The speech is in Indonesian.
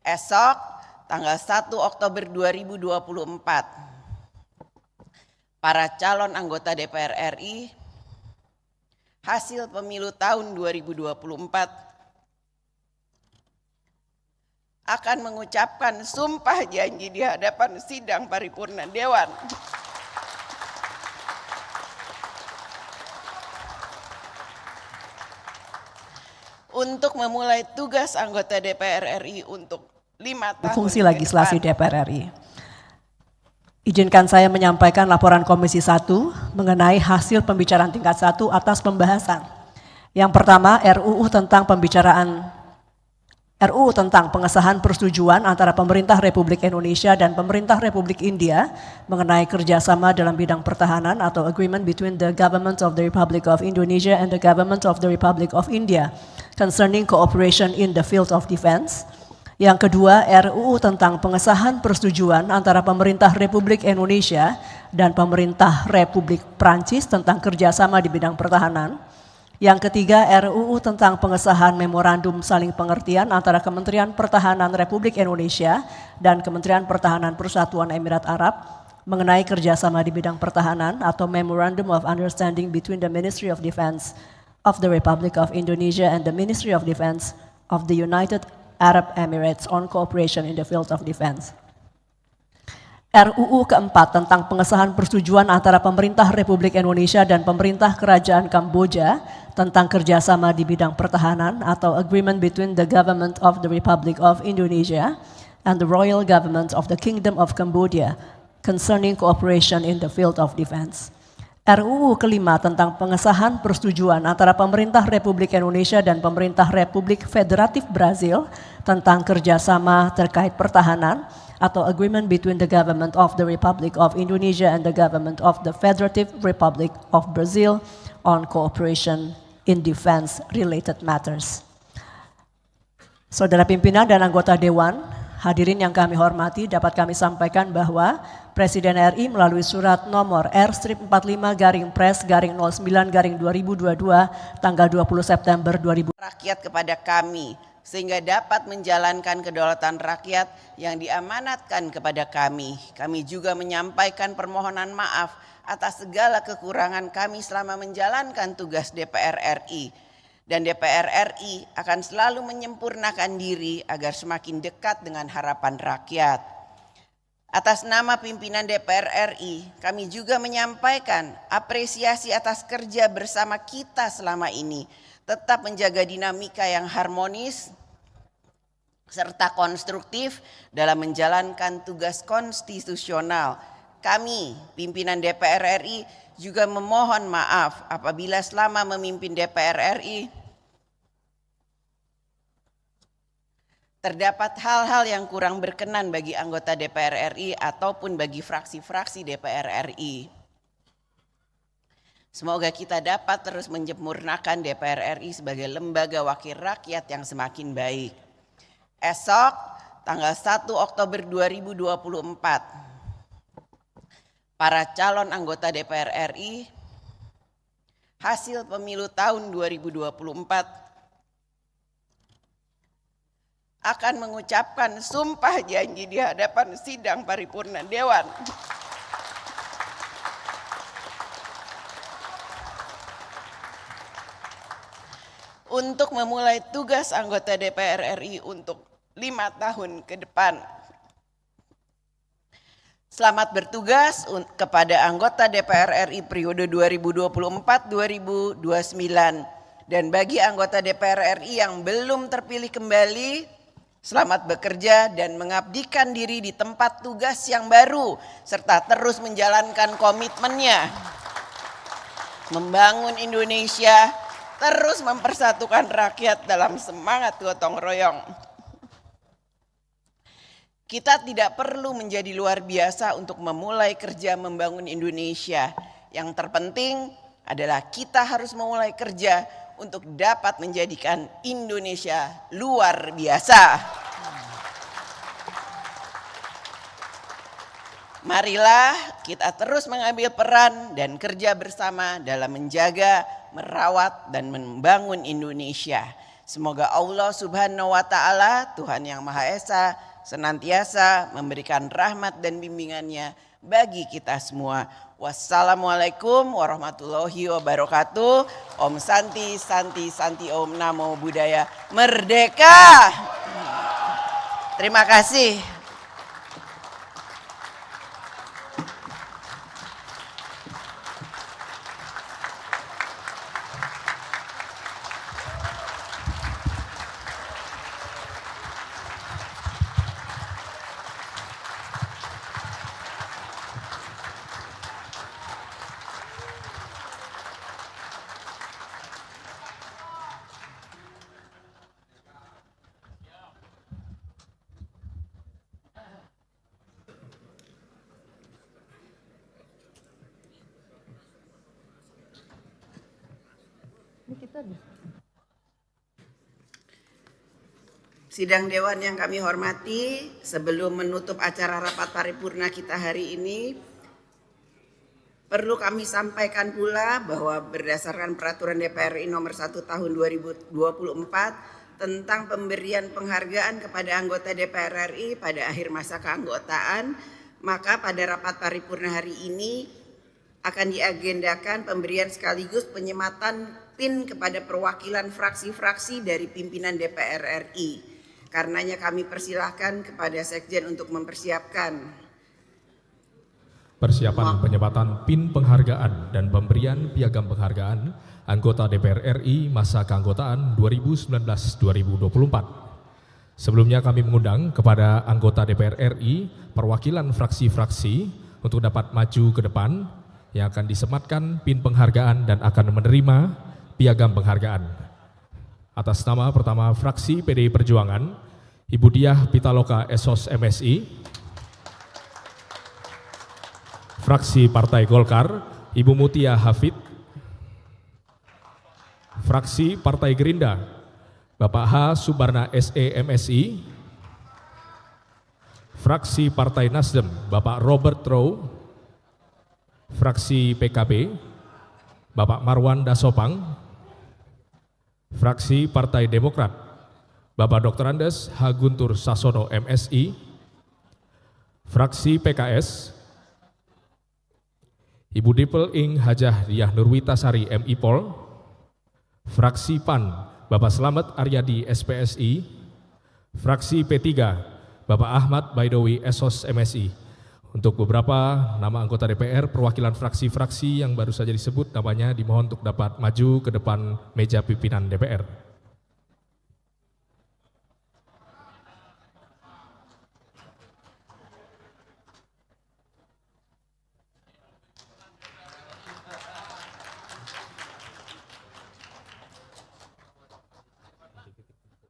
Esok, tanggal 1 Oktober 2024, para calon anggota DPR RI, hasil pemilu tahun 2024 akan mengucapkan sumpah janji di hadapan sidang paripurna Dewan. Untuk memulai tugas anggota DPR RI untuk 5 tahun fungsi legislasi DPR RI. Izinkan saya menyampaikan laporan Komisi 1 mengenai hasil pembicaraan tingkat 1 atas pembahasan. Yang pertama, RUU tentang pengesahan persetujuan antara pemerintah Republik Indonesia dan pemerintah Republik India mengenai kerjasama dalam bidang pertahanan atau agreement between the government of the Republic of Indonesia and the government of the Republic of India concerning cooperation in the field of defense. Yang kedua, RUU tentang pengesahan persetujuan antara pemerintah Republik Indonesia dan pemerintah Republik Prancis tentang kerjasama di bidang pertahanan. Yang ketiga, RUU tentang pengesahan memorandum saling pengertian antara Kementerian Pertahanan Republik Indonesia dan Kementerian Pertahanan Persatuan Emirat Arab mengenai kerjasama di bidang pertahanan atau Memorandum of Understanding between the Ministry of Defense of the Republic of Indonesia and the Ministry of Defense of the United Arab Emirates on cooperation in the field of defense. RUU keempat tentang pengesahan persetujuan antara pemerintah Republik Indonesia dan pemerintah Kerajaan Kamboja tentang kerjasama di bidang pertahanan atau agreement between the government of the Republic of Indonesia and the Royal Government of the Kingdom of Cambodia concerning cooperation in the field of defense. RUU kelima tentang pengesahan persetujuan antara pemerintah Republik Indonesia dan pemerintah Republik Federatif Brazil tentang kerjasama terkait pertahanan atau agreement between the government of the Republic of Indonesia and the government of the Federative Republic of Brazil on cooperation in defense related matters. Saudara pimpinan dan anggota Dewan, hadirin yang kami hormati, dapat kami sampaikan bahwa Presiden RI melalui surat nomor R-85-Pres-09-2022 tanggal 20 September 2000 rakyat kepada kami, sehingga dapat menjalankan kedaulatan rakyat yang diamanatkan kepada kami. Kami juga menyampaikan permohonan maaf atas segala kekurangan kami selama menjalankan tugas DPR RI. Dan DPR RI akan selalu menyempurnakan diri agar semakin dekat dengan harapan rakyat. Atas nama pimpinan DPR RI, kami juga menyampaikan apresiasi atas kerja bersama kita selama ini, tetap menjaga dinamika yang harmonis serta konstruktif dalam menjalankan tugas konstitusional. Kami, pimpinan DPR RI, juga memohon maaf apabila selama memimpin DPR RI terdapat hal-hal yang kurang berkenan bagi anggota DPR RI ataupun bagi fraksi-fraksi DPR RI. Semoga kita dapat terus menyempurnakan DPR RI sebagai lembaga wakil rakyat yang semakin baik. Esok, tanggal 1 Oktober 2024, para calon anggota DPR RI, hasil pemilu tahun 2024 akan mengucapkan sumpah janji di hadapan sidang paripurna Dewan. Untuk memulai tugas anggota DPR RI untuk 5 tahun ke depan. Selamat bertugas kepada anggota DPR RI periode 2024-2029. Dan bagi anggota DPR RI yang belum terpilih kembali, selamat bekerja dan mengabdikan diri di tempat tugas yang baru, serta terus menjalankan komitmennya membangun Indonesia, terus mempersatukan rakyat dalam semangat gotong royong. Kita tidak perlu menjadi luar biasa untuk memulai kerja membangun Indonesia. Yang terpenting adalah kita harus memulai kerja untuk dapat menjadikan Indonesia luar biasa. Marilah kita terus mengambil peran dan kerja bersama dalam menjaga, merawat, dan membangun Indonesia. Semoga Allah Subhanahu wa Ta'ala, Tuhan yang Maha Esa, senantiasa memberikan rahmat dan bimbingannya bagi kita semua. Wassalamualaikum warahmatullahi wabarakatuh. Om Santi, Santi, Santi, Om Namo Buddhaya. Merdeka! Terima kasih. Sidang Dewan yang kami hormati, sebelum menutup acara rapat paripurna kita hari ini, perlu kami sampaikan pula bahwa berdasarkan Peraturan DPR RI Nomor 1 Tahun 2024 tentang pemberian penghargaan kepada anggota DPR RI pada akhir masa keanggotaan, maka pada rapat paripurna hari ini akan diagendakan pemberian sekaligus penyematan PIN kepada perwakilan fraksi-fraksi dari pimpinan DPR RI. Karenanya kami persilahkan kepada Sekjen untuk mempersiapkan persiapan penyematan PIN penghargaan dan pemberian piagam penghargaan anggota DPR RI masa keanggotaan 2019-2024. Sebelumnya kami mengundang kepada anggota DPR RI perwakilan fraksi-fraksi untuk dapat maju ke depan yang akan disematkan PIN penghargaan dan akan menerima piagam penghargaan. Atas nama pertama fraksi PDI Perjuangan, Ibu Diah Pitaloka Esos MSI. Fraksi Partai Golkar, Ibu Mutia Hafid. Fraksi Partai Gerindra, Bapak H. Subarna SE MSI. Fraksi Partai Nasdem, Bapak Robert Rowe. Fraksi PKB, Bapak Marwan Dasopang. Fraksi Partai Demokrat, Bapak Dr. Andes H. Guntur Sasono MSI. Fraksi PKS, Ibu Dipel Ing Hajah Diah Nurwitasari MI Pol. Fraksi PAN, Bapak Slamet Aryadi SPSI. Fraksi P3, Bapak Ahmad Baidowi Esos MSI. Untuk beberapa nama anggota DPR perwakilan fraksi-fraksi yang baru saja disebut namanya dimohon untuk dapat maju ke depan meja pimpinan DPR.